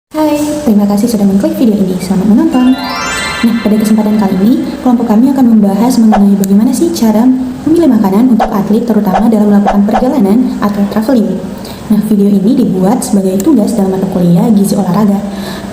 Hai, terima kasih sudah mengklik video ini. Selamat menonton. Nah, pada kesempatan kali ini, kelompok kami akan membahas mengenai bagaimana sih cara memilih makanan untuk atlet, terutama dalam melakukan perjalanan atau traveling. Nah, video ini dibuat sebagai tugas dalam mata kuliah gizi olahraga.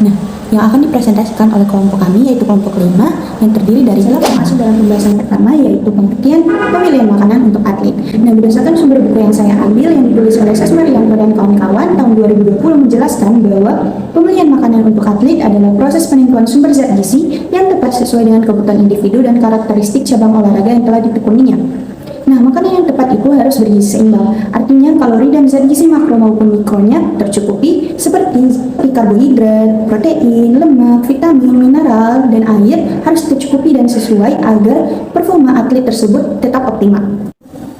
Nah, yang akan dipresentasikan oleh kelompok kami yaitu kelompok 5 yang terdiri dari 8 masuk dalam pembahasan pertama yaitu pengertian pemilihan makanan untuk atlet. Nah, berdasarkan sumber buku yang saya ambil yang ditulis oleh Sasmarianto dan kawan-kawan tahun 2020 menjelaskan bahwa pemilihan makanan untuk atlet adalah proses penentuan sumber zat gizi yang tepat sesuai dengan kebutuhan individu dan karakteristik cabang olahraga yang telah ditekuninya. Nah, makanan yang tepat itu harus bergizi seimbang. Artinya, kalori dan zat gizi makro maupun mikronya tercukupi seperti karbohidrat, protein, lemak, vitamin, mineral, dan air harus tercukupi dan sesuai agar performa atlet tersebut tetap optimal.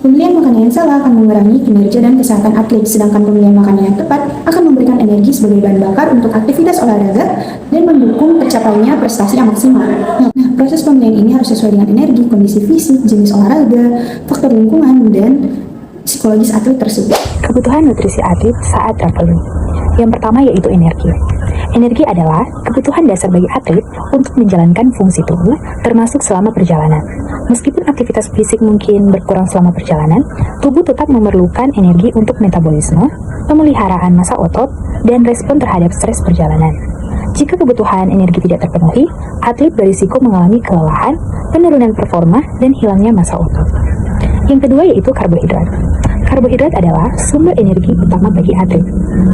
Pemilihan makanan yang salah akan mengurangi kinerja dan kesehatan atlet, sedangkan pemilihan makanan yang tepat akan memberikan energi sebagai bahan bakar untuk aktivitas olahraga dan mendukung tercapainya prestasi yang maksimal. Nah, proses pemilihan ini harus sesuai dengan energi, kondisi fisik, jenis olahraga, faktor lingkungan, dan psikologis atlet tersebut. Kebutuhan nutrisi atlet saat traveling. Yang pertama yaitu energi. Energi adalah kebutuhan dasar bagi atlet untuk menjalankan fungsi tubuh, termasuk selama perjalanan. Meskipun aktivitas fisik mungkin berkurang selama perjalanan, tubuh tetap memerlukan energi untuk metabolisme, pemeliharaan massa otot, dan respon terhadap stres perjalanan. Jika kebutuhan energi tidak terpenuhi, atlet berisiko mengalami kelelahan, penurunan performa, dan hilangnya massa otot. Yang kedua yaitu karbohidrat. Karbohidrat adalah sumber energi utama bagi atlet.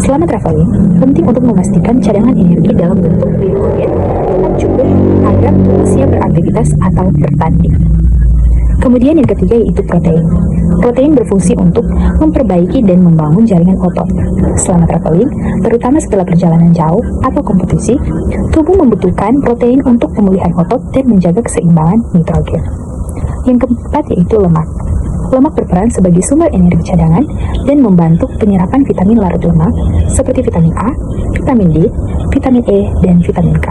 Selama traveling, penting untuk memastikan cadangan energi dalam bentuk glikogen tetap cukup agar tubuh siap beraktivitas atau bertanding. Kemudian yang ketiga yaitu protein. Protein berfungsi untuk memperbaiki dan membangun jaringan otot. Selama traveling, terutama setelah perjalanan jauh atau kompetisi, tubuh membutuhkan protein untuk pemulihan otot dan menjaga keseimbangan nitrogen. Yang keempat yaitu lemak. Lemak berperan sebagai sumber energi cadangan dan membantu penyerapan vitamin larut lemak seperti vitamin A, vitamin D, vitamin E, dan vitamin K.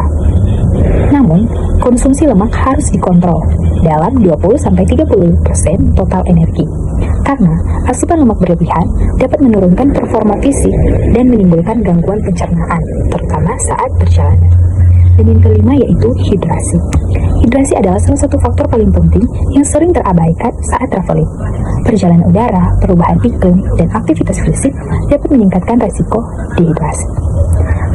Namun, konsumsi lemak harus dikontrol dalam 20-30% total energi. Karena asupan lemak berlebihan dapat menurunkan performa fisik dan menimbulkan gangguan pencernaan, terutama saat perjalanan. Dan yang kelima yaitu hidrasi. Hidrasi adalah salah satu faktor paling penting yang sering terabaikan saat traveling. Perjalanan udara, perubahan iklim, dan aktivitas fisik dapat meningkatkan resiko dehidrasi.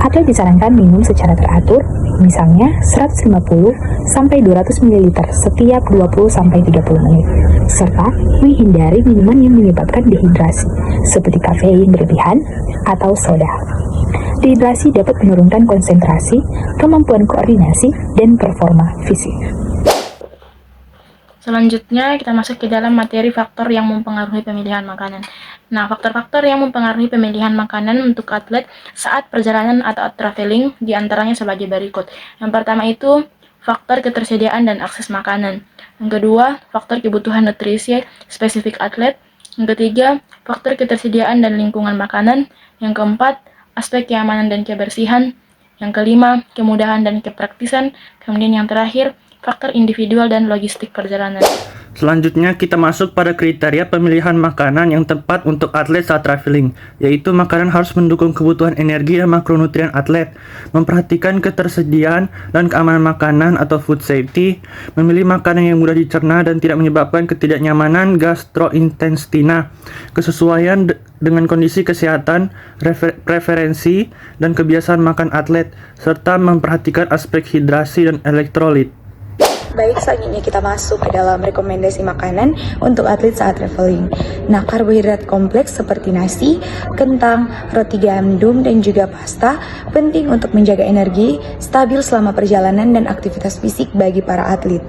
Atlet disarankan minum secara teratur, misalnya 150-200 ml setiap 20-30 menit, serta menghindari minuman yang menyebabkan dehidrasi, seperti kafein berlebihan atau soda. Dehidrasi dapat menurunkan konsentrasi, kemampuan koordinasi, dan performa fisik. Selanjutnya kita masuk ke dalam materi faktor yang mempengaruhi pemilihan makanan. Nah, faktor-faktor yang mempengaruhi pemilihan makanan untuk atlet saat perjalanan atau traveling diantaranya sebagai berikut. Yang pertama itu faktor ketersediaan dan akses makanan. Yang kedua, faktor kebutuhan nutrisi spesifik atlet. Yang ketiga, faktor ketersediaan dan lingkungan makanan. Yang keempat, aspek keamanan dan kebersihan. Yang kelima, kemudahan dan kepraktisan. Kemudian yang terakhir, faktor individual dan logistik perjalanan. Selanjutnya kita masuk pada kriteria pemilihan makanan yang tepat untuk atlet saat traveling, yaitu makanan harus mendukung kebutuhan energi dan makronutrien atlet, memperhatikan ketersediaan dan keamanan makanan atau food safety, memilih makanan yang mudah dicerna dan tidak menyebabkan ketidaknyamanan gastrointestina, kesesuaian dengan kondisi kesehatan, preferensi, dan kebiasaan makan atlet, serta memperhatikan aspek hidrasi dan elektrolit. Baik, selanjutnya kita masuk ke dalam rekomendasi makanan untuk atlet saat traveling. Nah, karbohidrat kompleks seperti nasi, kentang, roti gandum, dan juga pasta penting untuk menjaga energi stabil selama perjalanan dan aktivitas fisik bagi para atlet.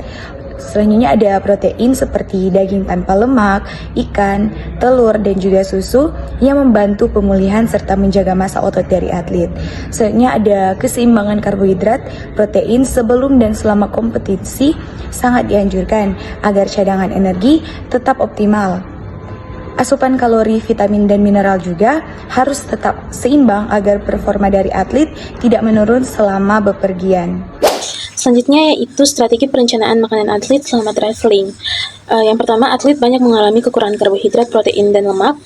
Selanjutnya ada protein seperti daging tanpa lemak, ikan, telur, dan juga susu yang membantu pemulihan serta menjaga massa otot dari atlet. Selanjutnya ada keseimbangan karbohidrat, protein sebelum dan selama kompetisi sangat dianjurkan agar cadangan energi tetap optimal. Asupan kalori, vitamin, dan mineral juga harus tetap seimbang agar performa dari atlet tidak menurun selama bepergian. Selanjutnya yaitu strategi perencanaan makanan atlet selama traveling. Yang pertama, atlet banyak mengalami kekurangan karbohidrat, protein, dan lemak,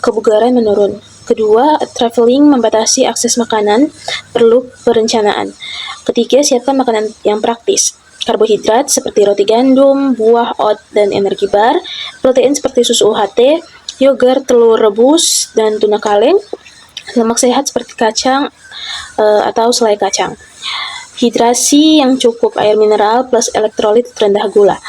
kebugaran menurun. Kedua, traveling membatasi akses makanan, perlu perencanaan. Ketiga, siapkan makanan yang praktis. Karbohidrat seperti roti gandum, buah, oat, dan energi bar. Protein seperti susu UHT, yogurt, telur rebus, dan tuna kaleng. Lemak sehat seperti kacang atau selai kacang. Hidrasi yang cukup, air mineral plus elektrolit rendah gula.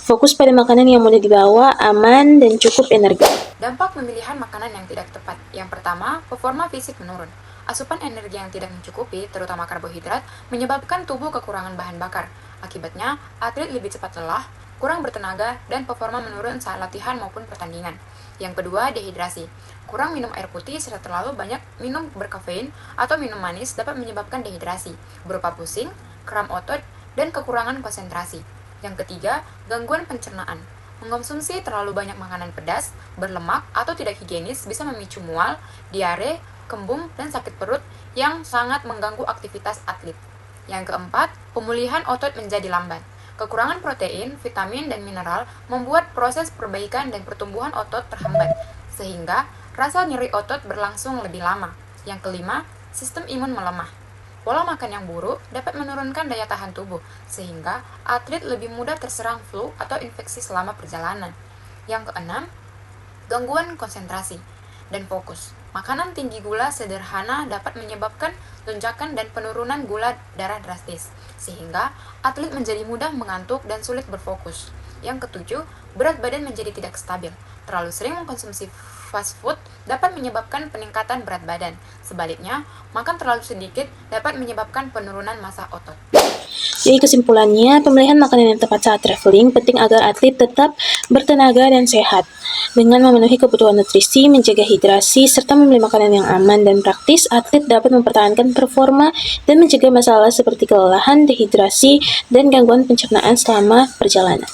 Fokus pada makanan yang mudah dibawa, aman, dan cukup energi. Dampak pemilihan makanan yang tidak tepat. Yang pertama, performa fisik menurun. Asupan energi yang tidak mencukupi, terutama karbohidrat, menyebabkan tubuh kekurangan bahan bakar. Akibatnya, atlet lebih cepat lelah, kurang bertenaga, dan performa menurun saat latihan maupun pertandingan. Yang kedua, dehidrasi. Kurang minum air putih serta terlalu banyak minum berkafein atau minum manis dapat menyebabkan dehidrasi, berupa pusing, kram otot, dan kekurangan konsentrasi. Yang ketiga, gangguan pencernaan. Mengkonsumsi terlalu banyak makanan pedas, berlemak, atau tidak higienis bisa memicu mual, diare, kembung, dan sakit perut yang sangat mengganggu aktivitas atlet. Yang keempat, pemulihan otot menjadi lambat. Kekurangan protein, vitamin, dan mineral membuat proses perbaikan dan pertumbuhan otot terhambat, sehingga rasa nyeri otot berlangsung lebih lama. Yang kelima, sistem imun melemah. Pola makan yang buruk dapat menurunkan daya tahan tubuh, sehingga atlet lebih mudah terserang flu atau infeksi selama perjalanan. Yang keenam, gangguan konsentrasi dan fokus. Makanan tinggi gula sederhana dapat menyebabkan lonjakan dan penurunan gula darah drastis, sehingga atlet menjadi mudah mengantuk dan sulit berfokus. Yang ketujuh, berat badan menjadi tidak stabil. Terlalu sering mengkonsumsi fast food dapat menyebabkan peningkatan berat badan. Sebaliknya, makan terlalu sedikit dapat menyebabkan penurunan massa otot. Jadi kesimpulannya, pemilihan makanan yang tepat saat traveling penting agar atlet tetap bertenaga dan sehat. Dengan memenuhi kebutuhan nutrisi, menjaga hidrasi, serta memilih makanan yang aman dan praktis, atlet dapat mempertahankan performa dan mencegah masalah seperti kelelahan, dehidrasi, dan gangguan pencernaan selama perjalanan.